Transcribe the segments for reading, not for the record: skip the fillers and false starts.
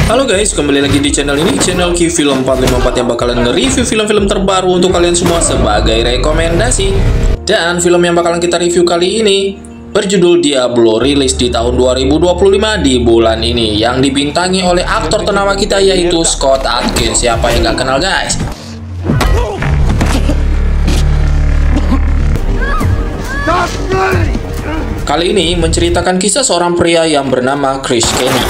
Halo guys, kembali lagi di channel ini, channel Q Film 454 yang bakalan nge-review film-film terbaru untuk kalian semua sebagai rekomendasi. Dan film yang bakalan kita review kali ini berjudul Diablo, rilis di tahun 2025 di bulan ini, yang dibintangi oleh aktor ternama kita yaitu Scott Adkins. Siapa yang gak kenal guys? Kali ini menceritakan kisah seorang pria yang bernama Chris Kenny,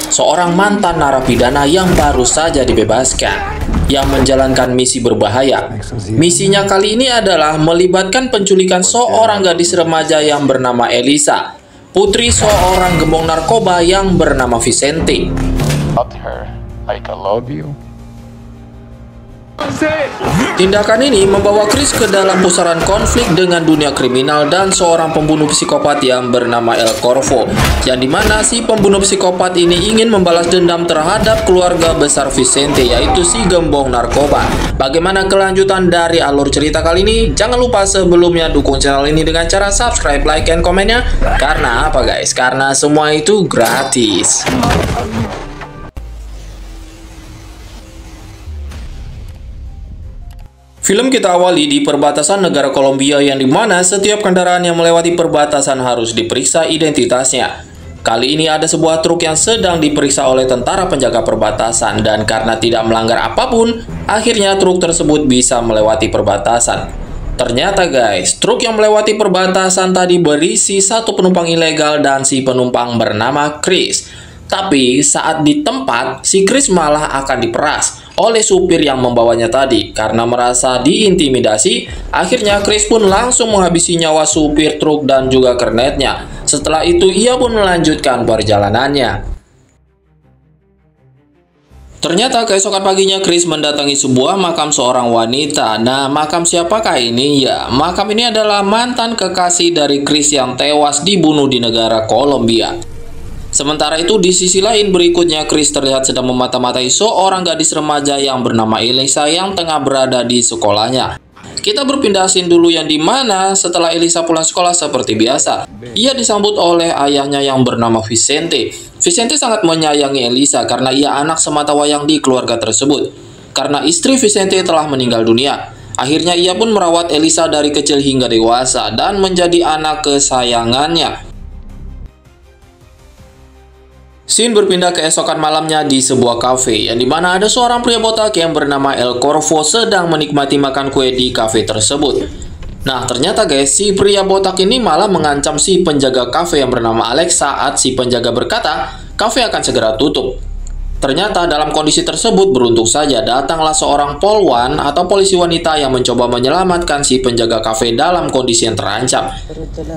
seorang mantan narapidana yang baru saja dibebaskan, yang menjalankan misi berbahaya. Misinya kali ini adalah melibatkan penculikan seorang gadis remaja yang bernama Elisa, putri seorang gembong narkoba yang bernama Vicente. Tindakan ini membawa Chris ke dalam pusaran konflik dengan dunia kriminal dan seorang pembunuh psikopat yang bernama El Corvo, yang dimana si pembunuh psikopat ini ingin membalas dendam terhadap keluarga besar Vicente, yaitu si gembong narkoba. Bagaimana kelanjutan dari alur cerita kali ini? Jangan lupa sebelumnya dukung channel ini dengan cara subscribe, like, dan komennya. Karena apa guys? Karena semua itu gratis. Film kita awali di perbatasan negara Kolombia, yang dimana setiap kendaraan yang melewati perbatasan harus diperiksa identitasnya. Kali ini ada sebuah truk yang sedang diperiksa oleh tentara penjaga perbatasan, dan karena tidak melanggar apapun, akhirnya truk tersebut bisa melewati perbatasan. Ternyata guys, truk yang melewati perbatasan tadi berisi satu penumpang ilegal dan si penumpang bernama Chris. Tapi saat di tempat, si Chris malah akan diperas oleh supir yang membawanya tadi. Karena merasa diintimidasi, akhirnya Chris pun langsung menghabisi nyawa supir truk dan juga kernetnya. Setelah itu ia pun melanjutkan perjalanannya. Ternyata keesokan paginya Chris mendatangi sebuah makam seorang wanita. Nah, makam siapakah ini? Ya, makam ini adalah mantan kekasih dari Chris yang tewas dibunuh di negara Kolombia. Sementara itu di sisi lain berikutnya, Chris terlihat sedang memata-matai seorang gadis remaja yang bernama Elisa yang tengah berada di sekolahnya. Kita berpindah scene dulu, yang dimana setelah Elisa pulang sekolah seperti biasa, ia disambut oleh ayahnya yang bernama Vicente. Vicente sangat menyayangi Elisa karena ia anak sematawayang di keluarga tersebut. Karena istri Vicente telah meninggal dunia, akhirnya ia pun merawat Elisa dari kecil hingga dewasa dan menjadi anak kesayangannya. Scene berpindah keesokan malamnya di sebuah kafe, yang dimana ada seorang pria botak yang bernama El Corvo sedang menikmati makan kue di kafe tersebut. Nah, ternyata guys, si pria botak ini malah mengancam si penjaga kafe yang bernama Alex saat si penjaga berkata, kafe akan segera tutup. Ternyata dalam kondisi tersebut beruntung saja datanglah seorang polwan atau polisi wanita yang mencoba menyelamatkan si penjaga kafe dalam kondisi yang terancam.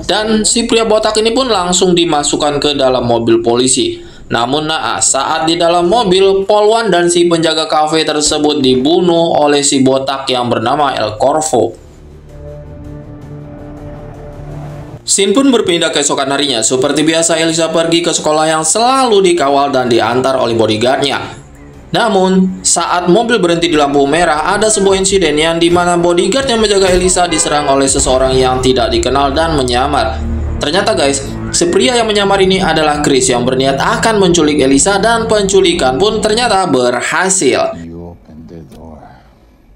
Dan si pria botak ini pun langsung dimasukkan ke dalam mobil polisi. Namun naas, saat di dalam mobil, polwan dan si penjaga kafe tersebut dibunuh oleh si botak yang bernama El Corvo. Scene pun berpindah keesokan harinya. Seperti biasa, Elisa pergi ke sekolah yang selalu dikawal dan diantar oleh bodyguardnya. Namun, saat mobil berhenti di lampu merah, ada sebuah insiden yang dimana bodyguard yang menjaga Elisa diserang oleh seseorang yang tidak dikenal dan menyamar. Ternyata guys, si pria yang menyamar ini adalah Chris yang berniat akan menculik Elisa, dan penculikan pun ternyata berhasil.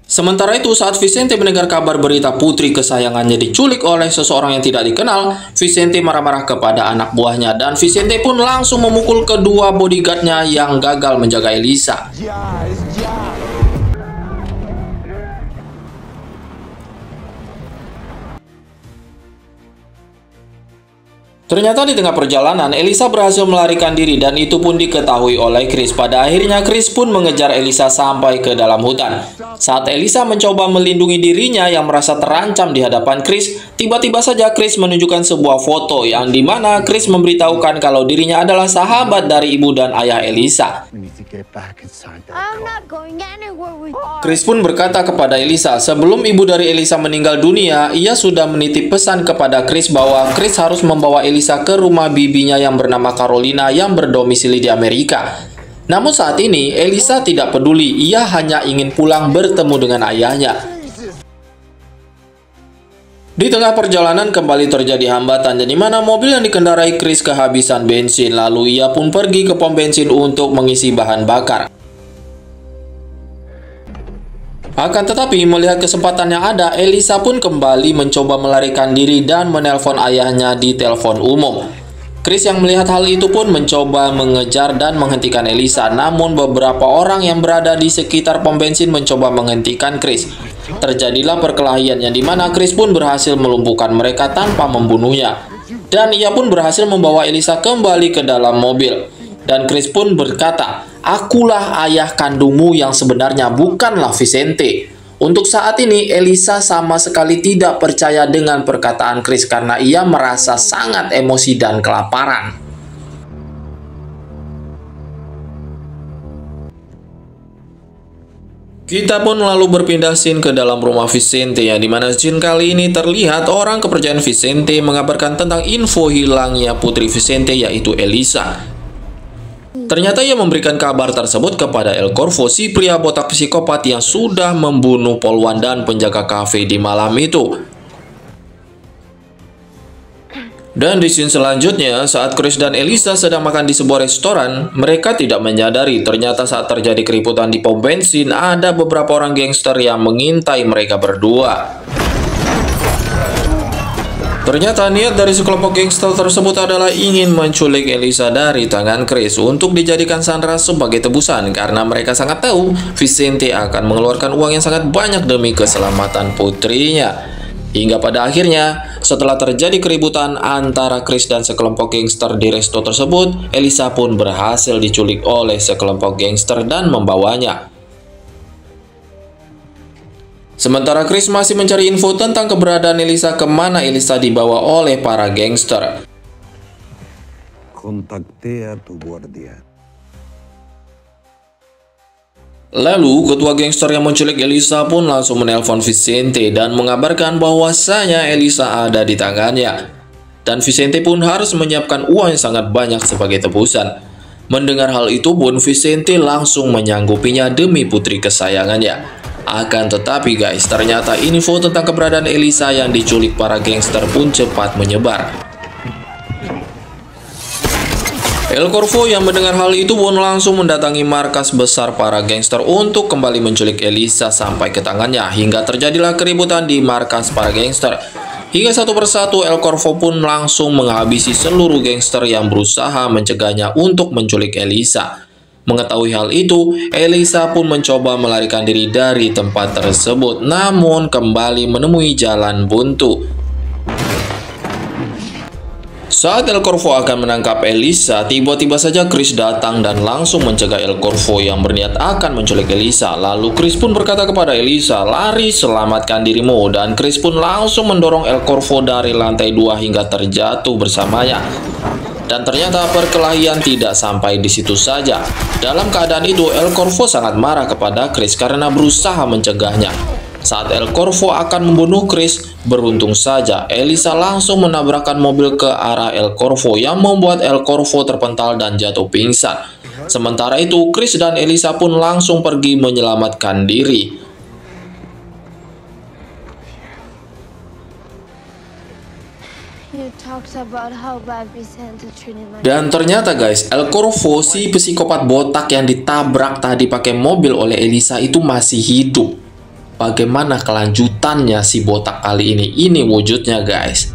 Sementara itu, saat Vicente mendengar kabar berita putri kesayangannya diculik oleh seseorang yang tidak dikenal, Vicente marah-marah kepada anak buahnya, dan Vicente pun langsung memukul kedua bodyguardnya yang gagal menjaga Elisa. Ternyata di tengah perjalanan, Elisa berhasil melarikan diri, dan itu pun diketahui oleh Chris. Pada akhirnya Chris pun mengejar Elisa sampai ke dalam hutan. Saat Elisa mencoba melindungi dirinya yang merasa terancam di hadapan Chris, tiba-tiba saja Chris menunjukkan sebuah foto yang dimana Chris memberitahukan kalau dirinya adalah sahabat dari ibu dan ayah Elisa. Chris pun berkata kepada Elisa, sebelum ibu dari Elisa meninggal dunia, ia sudah menitip pesan kepada Chris bahwa Chris harus membawa Elisa ke rumah bibinya yang bernama Carolina yang berdomisili di Amerika. Namun saat ini Elisa tidak peduli, ia hanya ingin pulang bertemu dengan ayahnya. Di tengah perjalanan kembali terjadi hambatan, di mana mobil yang dikendarai Chris kehabisan bensin, lalu ia pun pergi ke pom bensin untuk mengisi bahan bakar. Akan tetapi melihat kesempatan yang ada, Elisa pun kembali mencoba melarikan diri dan menelpon ayahnya di telepon umum. Chris yang melihat hal itu pun mencoba mengejar dan menghentikan Elisa, namun beberapa orang yang berada di sekitar pom bensin mencoba menghentikan Chris. Terjadilah perkelahian yang dimana Chris pun berhasil melumpuhkan mereka tanpa membunuhnya. Dan ia pun berhasil membawa Elisa kembali ke dalam mobil. Dan Chris pun berkata, "Akulah ayah kandungmu yang sebenarnya, bukanlah Vicente." Untuk saat ini, Elisa sama sekali tidak percaya dengan perkataan Chris karena ia merasa sangat emosi dan kelaparan. Kita pun lalu berpindah scene ke dalam rumah Vicente, yang dimana scene kali ini terlihat orang kepercayaan Vicente mengabarkan tentang info hilangnya putri Vicente, yaitu Elisa. Ternyata ia memberikan kabar tersebut kepada El Corvo, si pria botak psikopat yang sudah membunuh poluan dan penjaga kafe di malam itu. Dan di scene selanjutnya, saat Chris dan Elisa sedang makan di sebuah restoran, mereka tidak menyadari ternyata saat terjadi keributan di pom bensin, ada beberapa orang gangster yang mengintai mereka berdua. Ternyata niat dari sekelompok gangster tersebut adalah ingin menculik Elisa dari tangan Chris untuk dijadikan sandera sebagai tebusan, karena mereka sangat tahu Vicente akan mengeluarkan uang yang sangat banyak demi keselamatan putrinya. Hingga pada akhirnya, setelah terjadi keributan antara Chris dan sekelompok gangster di resto tersebut, Elisa pun berhasil diculik oleh sekelompok gangster dan membawanya. Sementara Chris masih mencari info tentang keberadaan Elisa, kemana Elisa dibawa oleh para gangster. Contacté a tu guardia. Lalu, ketua gangster yang menculik Elisa pun langsung menelpon Vicente dan mengabarkan bahwasanya Elisa ada di tangannya. Dan Vicente pun harus menyiapkan uang yang sangat banyak sebagai tebusan. Mendengar hal itu pun Vicente langsung menyanggupinya demi putri kesayangannya. Akan tetapi guys, ternyata info tentang keberadaan Elisa yang diculik para gangster pun cepat menyebar. El Corvo yang mendengar hal itu pun langsung mendatangi markas besar para gangster untuk kembali menculik Elisa sampai ke tangannya, hingga terjadilah keributan di markas para gangster. Hingga satu persatu El Corvo pun langsung menghabisi seluruh gangster yang berusaha mencegahnya untuk menculik Elisa. Mengetahui hal itu, Elisa pun mencoba melarikan diri dari tempat tersebut, namun kembali menemui jalan buntu. Saat El Corvo akan menangkap Elisa, tiba-tiba saja Chris datang dan langsung mencegah El Corvo yang berniat akan menculik Elisa. Lalu Chris pun berkata kepada Elisa, "Lari, selamatkan dirimu." Dan Chris pun langsung mendorong El Corvo dari lantai 2 hingga terjatuh bersamanya. Dan ternyata perkelahian tidak sampai di situ saja. Dalam keadaan itu, El Corvo sangat marah kepada Chris karena berusaha mencegahnya. Saat El Corvo akan membunuh Chris, beruntung saja Elisa langsung menabrakkan mobil ke arah El Corvo yang membuat El Corvo terpental dan jatuh pingsan. Sementara itu, Chris dan Elisa pun langsung pergi menyelamatkan diri. Dan ternyata guys, El Corvo, si psikopat botak yang ditabrak tadi pakai mobil oleh Elisa itu masih hidup. Bagaimana kelanjutannya si botak kali ini? Ini wujudnya guys.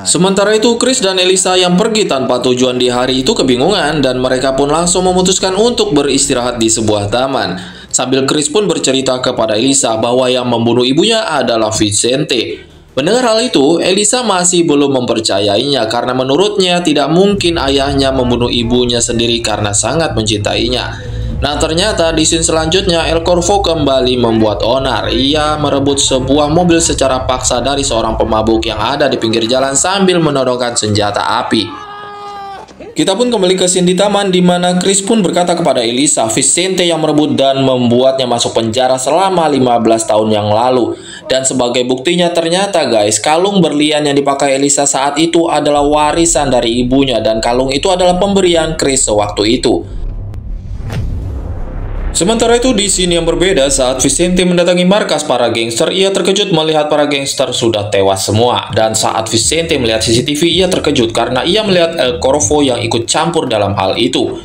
Sementara itu, Chris dan Elisa yang pergi tanpa tujuan di hari itu kebingungan, dan mereka pun langsung memutuskan untuk beristirahat di sebuah taman. Sambil Chris pun bercerita kepada Elisa bahwa yang membunuh ibunya adalah Vicente. Mendengar hal itu, Elisa masih belum mempercayainya karena menurutnya tidak mungkin ayahnya membunuh ibunya sendiri karena sangat mencintainya. Nah, ternyata di scene selanjutnya El Corvo kembali membuat onar. Ia merebut sebuah mobil secara paksa dari seorang pemabuk yang ada di pinggir jalan sambil menodongkan senjata api. Kita pun kembali ke scene di taman, di mana Chris pun berkata kepada Elisa, Vicente yang merebut dan membuatnya masuk penjara selama 15 tahun yang lalu. Dan sebagai buktinya ternyata guys, kalung berlian yang dipakai Elisa saat itu adalah warisan dari ibunya, dan kalung itu adalah pemberian Chris sewaktu itu. Sementara itu di sini yang berbeda, saat Vicente mendatangi markas para gangster, ia terkejut melihat para gangster sudah tewas semua. Dan saat Vicente melihat CCTV, ia terkejut karena ia melihat El Corvo yang ikut campur dalam hal itu.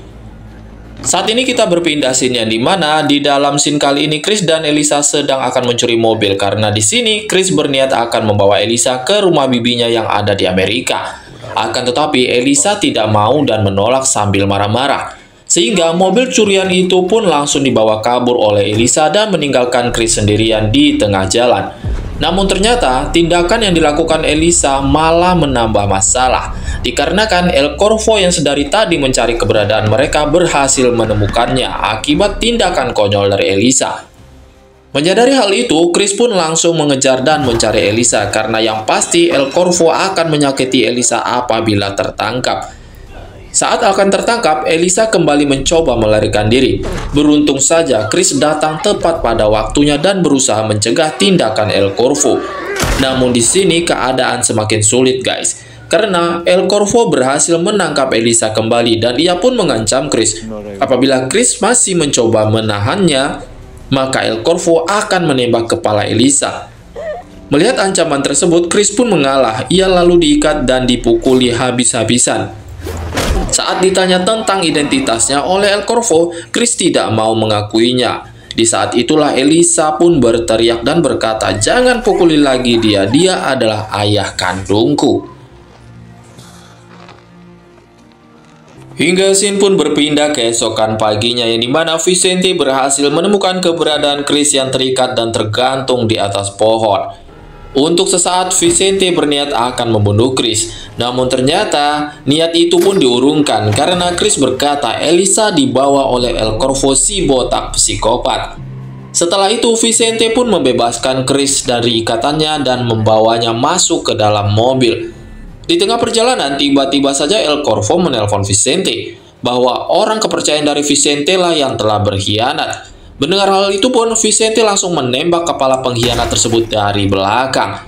Saat ini kita berpindah scene yang dimana di dalam scene kali ini Chris dan Elisa sedang akan mencuri mobil, karena di sini Chris berniat akan membawa Elisa ke rumah bibinya yang ada di Amerika. Akan tetapi Elisa tidak mau dan menolak sambil marah-marah. Sehingga mobil curian itu pun langsung dibawa kabur oleh Elisa dan meninggalkan Chris sendirian di tengah jalan. Namun ternyata tindakan yang dilakukan Elisa malah menambah masalah, dikarenakan El Corvo yang sedari tadi mencari keberadaan mereka berhasil menemukannya akibat tindakan konyol dari Elisa. Menyadari hal itu, Chris pun langsung mengejar dan mencari Elisa karena yang pasti El Corvo akan menyakiti Elisa apabila tertangkap. Saat akan tertangkap, Elisa kembali mencoba melarikan diri. Beruntung saja Chris datang tepat pada waktunya dan berusaha mencegah tindakan El Corvo. Namun di sini keadaan semakin sulit guys, karena El Corvo berhasil menangkap Elisa kembali dan ia pun mengancam Chris. Apabila Chris masih mencoba menahannya, maka El Corvo akan menembak kepala Elisa. Melihat ancaman tersebut, Chris pun mengalah. Ia lalu diikat dan dipukuli habis-habisan. Saat ditanya tentang identitasnya oleh El Corvo, Chris tidak mau mengakuinya. Di saat itulah Elisa pun berteriak dan berkata, "Jangan pukuli lagi dia, dia adalah ayah kandungku." Hingga scene pun berpindah keesokan paginya yang dimana Vicente berhasil menemukan keberadaan Chris yang terikat dan tergantung di atas pohon. Untuk sesaat Vicente berniat akan membunuh Chris, namun ternyata niat itu pun diurungkan karena Chris berkata Elisa dibawa oleh El Corvo si botak psikopat. Setelah itu Vicente pun membebaskan Chris dari ikatannya dan membawanya masuk ke dalam mobil. Di tengah perjalanan tiba-tiba saja El Corvo menelpon Vicente bahwa orang kepercayaan dari Vicente lah yang telah berkhianat. Mendengar hal itu pun, Vicente langsung menembak kepala pengkhianat tersebut dari belakang.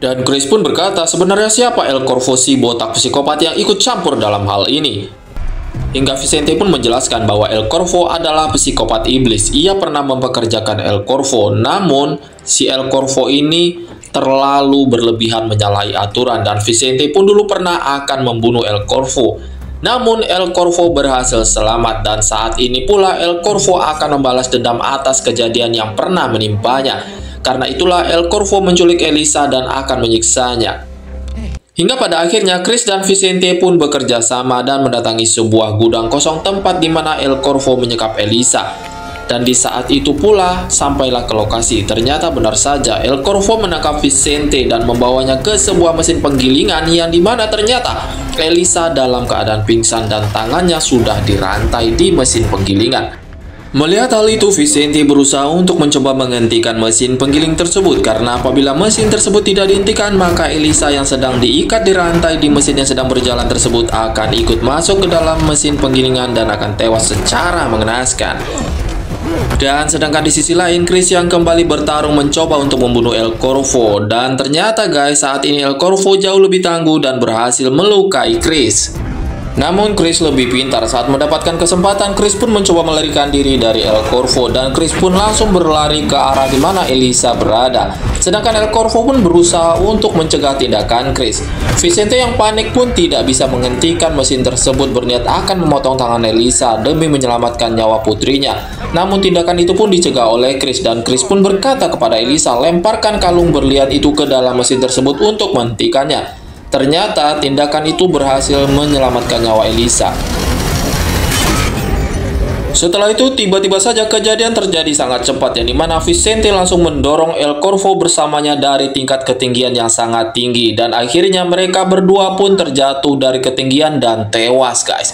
Dan Chris pun berkata, sebenarnya siapa El Corvo si botak psikopat yang ikut campur dalam hal ini? Hingga Vicente pun menjelaskan bahwa El Corvo adalah psikopat iblis. Ia pernah mempekerjakan El Corvo, namun si El Corvo ini terlalu berlebihan menyalahi aturan dan Vicente pun dulu pernah akan membunuh El Corvo. Namun El Corvo berhasil selamat dan saat ini pula El Corvo akan membalas dendam atas kejadian yang pernah menimpanya. Karena itulah El Corvo menculik Elisa dan akan menyiksanya. Hingga pada akhirnya Chris dan Vicente pun bekerja sama dan mendatangi sebuah gudang kosong tempat di mana El Corvo menyekap Elisa. Dan di saat itu pula sampailah ke lokasi. Ternyata benar saja El Corvo menangkap Vicente dan membawanya ke sebuah mesin penggilingan yang dimana ternyata Elisa dalam keadaan pingsan dan tangannya sudah dirantai di mesin penggilingan. Melihat hal itu, Vicente berusaha untuk mencoba menghentikan mesin penggiling tersebut karena apabila mesin tersebut tidak dihentikan maka Elisa yang sedang diikat di rantai di mesin yang sedang berjalan tersebut akan ikut masuk ke dalam mesin penggilingan dan akan tewas secara mengenaskan. Dan sedangkan di sisi lain Chris yang kembali bertarung mencoba untuk membunuh El Corvo. Dan ternyata guys, saat ini El Corvo jauh lebih tangguh dan berhasil melukai Chris. Namun Chris lebih pintar. Saat mendapatkan kesempatan, Chris pun mencoba melarikan diri dari El Corvo dan Chris pun langsung berlari ke arah di mana Elisa berada. Sedangkan El Corvo pun berusaha untuk mencegah tindakan Chris. Vicente yang panik pun tidak bisa menghentikan mesin tersebut, berniat akan memotong tangan Elisa demi menyelamatkan nyawa putrinya. Namun tindakan itu pun dicegah oleh Chris dan Chris pun berkata kepada Elisa, lemparkan kalung berlian itu ke dalam mesin tersebut untuk menghentikannya. Ternyata tindakan itu berhasil menyelamatkan nyawa Elisa. Setelah itu tiba-tiba saja kejadian terjadi sangat cepat yang dimana Vicente langsung mendorong El Corvo bersamanya dari tingkat ketinggian yang sangat tinggi dan akhirnya mereka berdua pun terjatuh dari ketinggian dan tewas guys.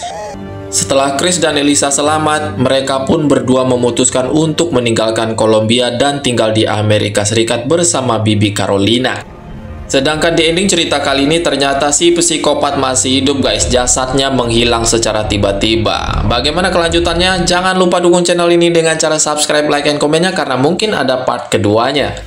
Setelah Chris dan Elisa selamat, mereka pun berdua memutuskan untuk meninggalkan Kolombia dan tinggal di Amerika Serikat bersama Bibi Carolina. Sedangkan di ending cerita kali ini ternyata si psikopat masih hidup guys, jasadnya menghilang secara tiba-tiba. Bagaimana kelanjutannya? Jangan lupa dukung channel ini dengan cara subscribe, like, dan komennya karena mungkin ada part keduanya.